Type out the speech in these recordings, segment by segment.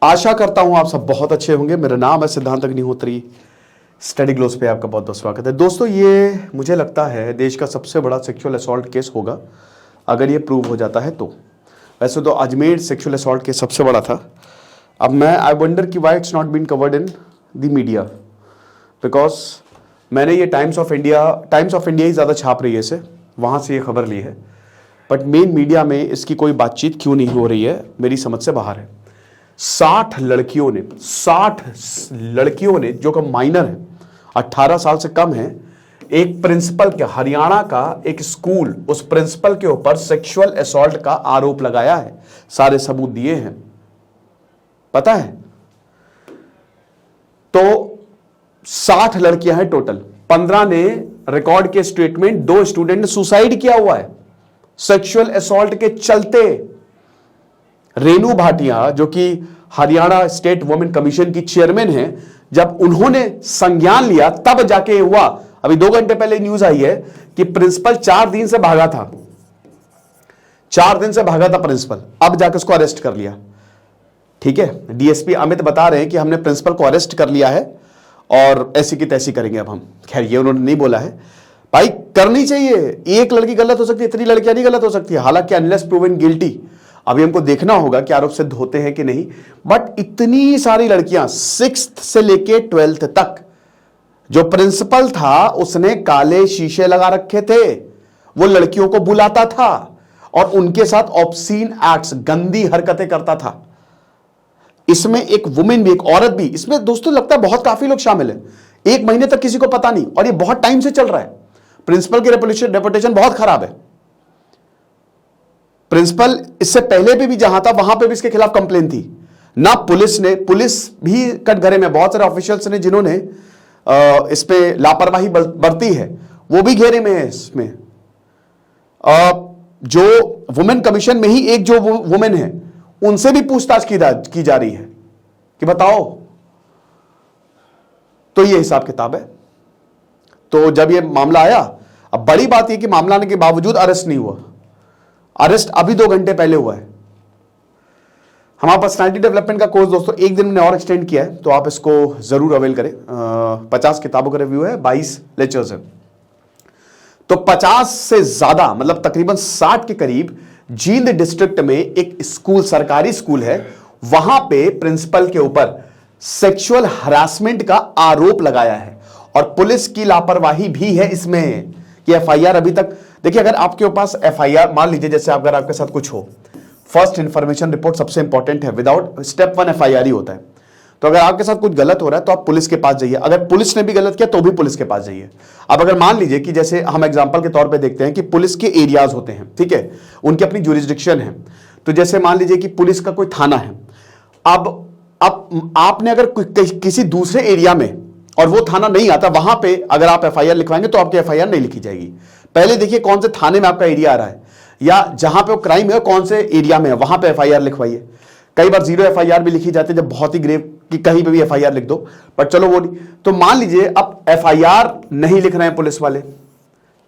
आशा करता हूं आप सब बहुत अच्छे होंगे। मेरा नाम है सिद्धांत अग्निहोत्री। स्टडी ग्लोस पे आपका बहुत बहुत स्वागत है। दोस्तों, ये मुझे लगता है देश का सबसे बड़ा सेक्सुअल असॉल्ट केस होगा अगर ये प्रूव हो जाता है तो। वैसे तो अजमेर सेक्सुअल असॉल्ट केस सबसे बड़ा था। अब आई वंडर कि why its not been covered in the media, because मैंने ये टाइम्स ऑफ इंडिया ही ज़्यादा छाप रही है इसे, वहाँ से ये खबर ली है। बट मेन मीडिया में इसकी कोई बातचीत क्यों नहीं हो रही है, मेरी समझ से बाहर है। 60 लड़कियों ने जो कि माइनर है, 18 साल से कम है, एक प्रिंसिपल के, हरियाणा का एक स्कूल, उस प्रिंसिपल के ऊपर सेक्सुअल असॉल्ट का आरोप लगाया है। सारे सबूत दिए हैं, पता है। तो 60 लड़कियां हैं टोटल। 15 ने रिकॉर्ड के स्टेटमेंट, 2 स्टूडेंट ने सुसाइड किया हुआ है सेक्सुअल असॉल्ट के चलते। रेनू भाटिया जो कि हरियाणा स्टेट वुमेन कमीशन की चेयरमैन हैं, जब उन्होंने संज्ञान लिया तब जाके हुआ। अभी 2 घंटे पहले न्यूज आई है कि प्रिंसिपल 4 दिन से भागा था, 4 दिन से भागा था प्रिंसिपल, अब जाके उसको अरेस्ट कर लिया। ठीक है, डीएसपी अमित बता रहे हैं कि हमने प्रिंसिपल को अरेस्ट कर लिया है और ऐसी की तैसी करेंगे अब हम। खैर, ये उन्होंने नहीं बोला है। भाई, करनी चाहिए। एक लड़की गलत हो सकती है, इतनी लड़कियां नहीं गलत हो सकती है। हालांकि अनलेस प्रूवन गिल्टी, अभी हमको देखना होगा कि आरोप सिद्ध होते हैं कि नहीं। बट इतनी सारी लड़कियां 6th से लेके 12th तक, जो प्रिंसिपल था उसने काले शीशे लगा रखे थे, वो लड़कियों को बुलाता था और उनके साथ ऑब्सीन एक्ट्स, गंदी हरकतें करता था। इसमें एक वुमेन भी, एक औरत भी इसमें, दोस्तों लगता है बहुत काफी लोग शामिल हैं। 1 महीने तक किसी को पता नहीं, और ये बहुत टाइम से चल रहा है। प्रिंसिपल की रेपुटेशन बहुत खराब है। प्रिंसिपल इससे पहले भी जहां था वहां पे भी इसके खिलाफ कंप्लेन थी ना। पुलिस भी कटघरे में बहुत सारे ऑफिशियल्स ने जिन्होंने इस पे लापरवाही बरती है, वो भी घेरे में है। इसमें जो वुमेन कमीशन में ही एक जो वुमेन है, उनसे भी पूछताछ की जा रही है कि बताओ। तो ये हिसाब किताब है। तो जब ये मामला आया, अब बड़ी बात यह कि मामला आने के बावजूद अरेस्ट नहीं हुआ। अरेस्ट अभी 2 घंटे पहले हुआ है। हमारे पर्सनालिटी डेवलपमेंट का कोर्स दोस्तों 1 दिन में और एक्सटेंड किया है, तो आप इसको जरूर अवेल करें। 50 किताबों का रिव्यू है, 22 लेक्चर्स है। तो 50 से ज्यादा, मतलब तकरीबन 60 के करीब जींद डिस्ट्रिक्ट में एक स्कूल, सरकारी स्कूल है, वहां पे प्रिंसिपल के ऊपर सेक्सुअल हरासमेंट का आरोप लगाया है। और पुलिस की लापरवाही भी है इसमें कि एफआईआर अभी तक, देखिए, अगर आपके पास एफआईआर, मान लीजिए जैसे अगर आपके साथ कुछ हो, फर्स्ट इंफॉर्मेशन रिपोर्ट सबसे इंपॉर्टेंट है। विदाउट स्टेप 1 एफआईआर ही होता है। तो अगर आपके साथ कुछ गलत हो रहा है तो आप पुलिस के पास जाइए। अगर पुलिस ने भी गलत किया तो भी पुलिस के पास जाइए। अब अगर मान लीजिए कि जैसे हम एग्जांपल के तौर पे देखते हैं कि पुलिस के एरियाज होते हैं, ठीक है, उनकी अपनी ज्यूरिसडिक्शन है। तो जैसे मान लीजिए कि पुलिस का कोई थाना है, अब आपने अगर किसी दूसरे एरिया में, और वो थाना नहीं आता, वहां पे अगर आप एफआईआर लिखवाएंगे तो आपकी एफआईआर नहीं लिखी जाएगी। पहले देखिए कौन से थाने में आपका एरिया आ रहा है, या जहां पे वो क्राइम है कौन से एरिया में है, वहां पे एफआईआर लिखवाइए। कई बार 0 एफआईआर भी लिखी जाती है जब बहुत ही ग्रेव कि कहीं पे भी एफआईआर लिख दो, बट चलो वो नहीं। तो मान लीजिए अब एफआईआर नहीं लिख रहे हैं पुलिस वाले,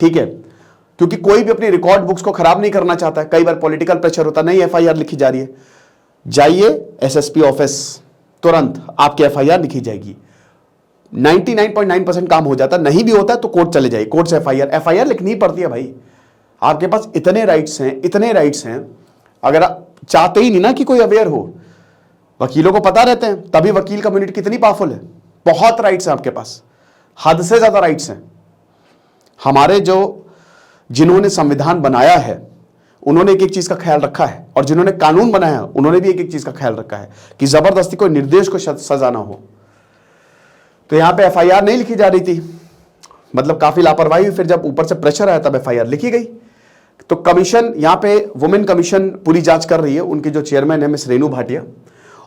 ठीक है, क्योंकि कोई भी अपनी रिकॉर्ड बुक्स को खराब नहीं करना चाहता है। कई बार पॉलिटिकल प्रेशर होता, नहीं एफआईआर लिखी जा रही है, जाइए एसएसपी ऑफिस, तुरंत आपकी एफआईआर लिखी जाएगी। 99.9% काम हो जाता। नहीं भी होता है तो कोर्ट चले जाइए, कोर्ट से एफआईआर लिखनी पड़ती है भाई। आपके पास इतने राइट्स हैं, अगर आप चाहते ही नहीं ना कि कोई अवेयर हो। वकीलों को पता रहते हैं, तभी वकील कम्युनिटी कितनी पावरफुल है। बहुत राइट्स हैं आपके पास, हद से ज्यादा राइट्स हैं। हमारे जिन्होंने संविधान बनाया है उन्होंने एक चीज का ख्याल रखा है, और जिन्होंने कानून बनाया है उन्होंने भी एक चीज का ख्याल रखा है कि जबरदस्ती कोई निर्देश को सजा ना हो। तो यहां पे एफआईआर नहीं लिखी जा रही थी, मतलब काफी लापरवाही हुई। फिर जब ऊपर से प्रेशर आया तब एफआईआर लिखी गई। तो कमीशन, यहां पे वुमेन कमीशन पूरी जांच कर रही है, उनकी जो चेयरमैन है मिस रेनू भाटिया,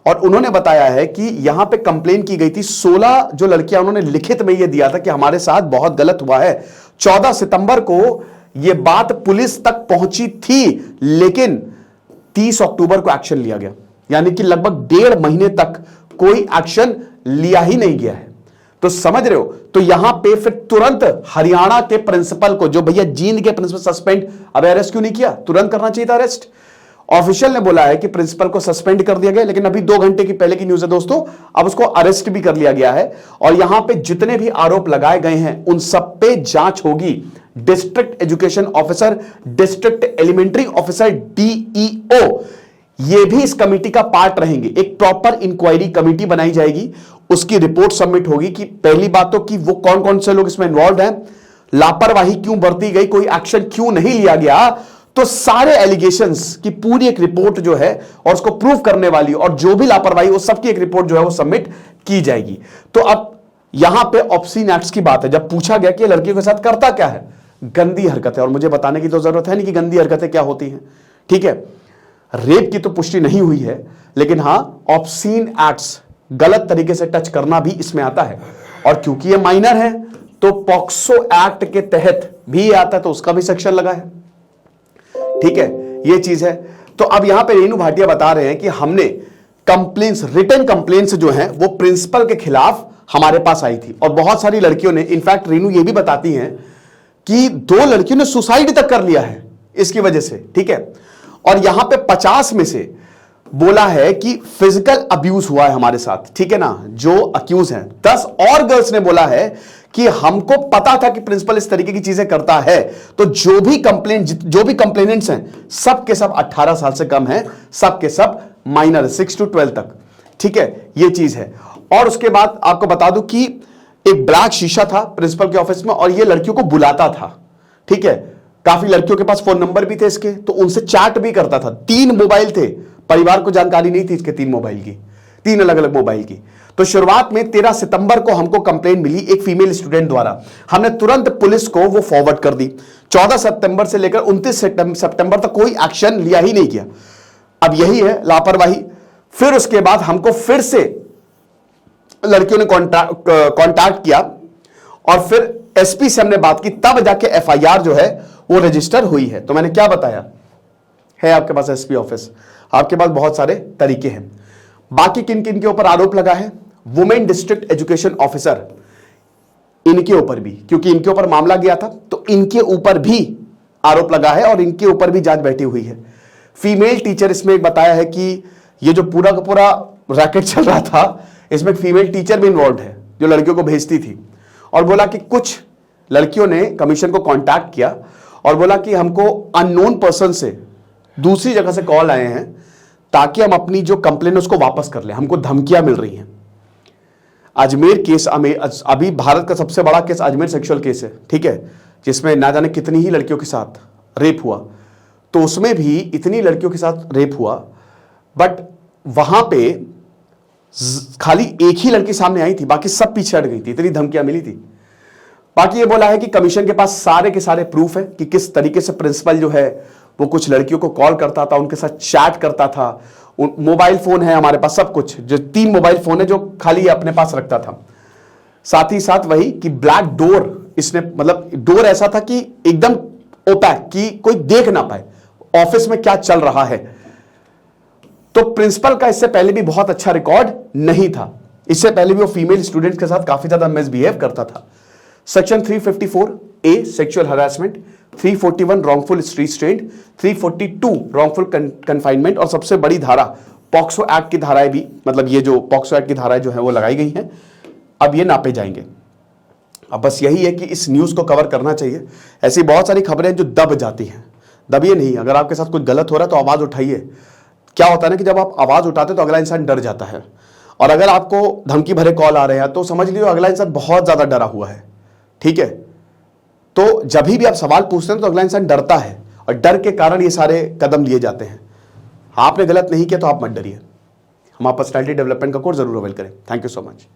और उन्होंने बताया है कि यहां पे कंप्लेन की गई थी। 16 जो लड़कियां, उन्होंने लिखित में यह दिया था कि हमारे साथ बहुत गलत हुआ है। 14 सितंबर को यह बात पुलिस तक पहुंची थी, लेकिन 30 अक्टूबर को एक्शन लिया गया। यानी कि लगभग 1.5 महीने तक कोई एक्शन लिया ही नहीं गया है। तो समझ रहे हो। तो यहां पे फिर तुरंत हरियाणा के प्रिंसिपल को, जो भैया जींद के प्रिंसिपल, सस्पेंड, अब अरेस्ट क्यों नहीं किया? तुरंत करना चाहिए था अरेस्ट। ऑफिशियल ने बोला है कि प्रिंसिपल को सस्पेंड कर दिया गया, लेकिन अभी 2 घंटे की पहले की न्यूज है दोस्तों, अब उसको अरेस्ट भी कर लिया गया है। और यहां पे जितने भी आरोप लगाए गए हैं उन सब पे जांच होगी। District education officer, district elementary officer, DEO, ये भी इस कमेटी का पार्ट रहेंगे। एक प्रॉपर इंक्वायरी कमेटी बनाई जाएगी, उसकी रिपोर्ट सबमिट होगी कि पहली बात तो कि वो कौन कौन से लोग इसमें इन्वॉल्व हैं, लापरवाही क्यों बरती गई, कोई एक्शन क्यों नहीं लिया गया। तो सारे एलिगेशंस की पूरी एक रिपोर्ट जो है और उसको प्रूव करने वाली और जो भी लापरवाही वो सबकी एक रिपोर्ट जो है वो सबमिट की जाएगी। तो अब यहां पे ऑब्सीन एक्ट्स की बात है। जब पूछा गया कि लड़कियों के साथ करता क्या है, गंदी हरकतें, और मुझे बताने की तो जरूरत है नहीं कि गंदी हरकतें क्या होती हैं, ठीक है। रेप की तो पुष्टि नहीं हुई है, लेकिन हां ऑब्सीन एक्ट्स, गलत तरीके से टच करना भी इसमें आता है। और क्योंकि ये माइनर है तो पॉक्सो एक्ट के तहत भी ये आता है, तो उसका भी सेक्शन लगा है, ठीक है, ये चीज है। तो अब यहां पे रेनू भाटिया बता रहे हैं कि हमने कंप्लेंट्स, रिटन कंप्लेंट्स जो हैं वो प्रिंसिपल के खिलाफ हमारे पास आई थी, और बहुत सारी लड़कियों ने, इनफैक्ट रेनू ये भी बताती हैं कि 2 लड़कियों ने सुसाइड तक कर लिया है इसकी वजह से, ठीक है। और यहां पे 50 में से बोला है कि फिजिकल अब्यूज हुआ है हमारे साथ, ठीक है ना, जो अक्यूज हैं। 10 और गर्ल्स ने बोला है कि हमको पता था कि प्रिंसिपल इस तरीके की चीजें करता है। तो जो भी कंप्लेनेंट्स हैं सब के सब 18 साल से कम हैं, सब के सब माइनर, 6 to 12 तक, ठीक है, ये चीज है। और उसके बाद आपको बता दूं कि एक ब्लैक शीशा था प्रिंसिपल के ऑफिस में और ये लड़कियों को बुलाता था, ठीक है। काफी लड़कियों के पास फोन नंबर भी थे इसके, तो उनसे चैट भी करता था। 3 मोबाइल थे, परिवार को जानकारी नहीं थी इसके 3 मोबाइल की, 3 अलग अलग मोबाइल की। तो शुरुआत में 13 सितंबर को हमको कंप्लेंट मिली एक फीमेल स्टूडेंट द्वारा, हमने तुरंत पुलिस को वो फॉरवर्ड कर दी। 14 सितंबर से लेकर 29 सितंबर तक कोई एक्शन लिया ही नहीं किया। अब यही है लापरवाही। फिर उसके बाद हमको फिर से लड़कियों ने कांटेक्ट किया और फिर एसपी से हमने बात की, तब जाके एफआईआर जो है वो रजिस्टर हुई है। तो मैंने क्या बताया है, आपके पास एसपी ऑफिस, आपके पास बहुत सारे तरीके हैं। बाकी किन किन के ऊपर आरोप लगा है, वुमेन डिस्ट्रिक्ट एजुकेशन ऑफिसर, इनके ऊपर भी, क्योंकि इनके ऊपर मामला गया था तो इनके ऊपर भी आरोप लगा है और इनके ऊपर भी जांच बैठी हुई है। फीमेल टीचर, इसमें एक बताया है कि ये जो पूरा का पूरा रैकेट चल रहा था इसमें फीमेल टीचर भी इन्वॉल्व है जो लड़कियों को भेजती थी, और बोला कि कुछ लड़कियों ने कमीशन को कांटेक्ट किया और बोला कि हमको अननोन पर्सन से दूसरी जगह से कॉल आए हैं ताकि हम अपनी जो कंप्लेन है उसको वापस कर लें, हमको धमकियां मिल रही हैं। अजमेर केस, अभी भारत का सबसे बड़ा केस अजमेर सेक्सुअल केस है, ठीक है, जिसमें ना जाने कितनी ही लड़कियों के साथ रेप हुआ। तो उसमें भी इतनी लड़कियों के साथ रेप हुआ, बट वहां पे खाली एक ही लड़की सामने आई थी, बाकी सब पीछे हट गई थी, इतनी धमकियां मिली थी। बाकी ये बोला है कि कमीशन के पास सारे के सारे प्रूफ है कि किस तरीके से प्रिंसिपल जो है वो कुछ लड़कियों को कॉल करता था, उनके साथ चैट करता था। मोबाइल फोन है हमारे पास, सब कुछ, जो 3 मोबाइल फोन है जो खाली अपने पास रखता था। साथ ही साथ वही कि ब्लैक डोर, इसने मतलब डोर ऐसा था कि एकदम ओपैक, कि कोई देख ना पाए ऑफिस में क्या चल रहा है। तो प्रिंसिपल का इससे पहले भी बहुत अच्छा रिकॉर्ड नहीं था, इससे पहले भी वो फीमेल स्टूडेंट्स के साथ काफी ज्यादा मिसबिहेव करता था। Section 354A sexual harassment, 341 wrongful restraint, 342 wrongful confinement, और सबसे बड़ी धारा पॉक्सो एक्ट की धाराएं भी, मतलब ये जो पॉक्सो एक्ट की धाराएं जो है वो लगाई गई हैं। अब ये नापे जाएंगे। अब बस यही है कि इस न्यूज को कवर करना चाहिए। ऐसी बहुत सारी खबरें जो दब जाती हैं, दबिए नहीं। अगर आपके साथ कुछ गलत हो रहा है तो आवाज उठाइए। क्या होता है ना कि जब आप आवाज उठाते तो अगला इंसान डर जाता है, और अगर आपको धमकी भरे कॉल आ रहे हैं तो समझ लीजिए अगला इंसान बहुत ज्यादा डरा हुआ है, ठीक है। तो जब भी आप सवाल पूछते हैं तो अगला इंसान डरता है, और डर के कारण ये सारे कदम लिए जाते हैं। आपने गलत नहीं किया तो आप मत डरिए। हमारा पर्सनैलिटी डेवलपमेंट का कोर्स जरूर अवेल करें। Thank you so much.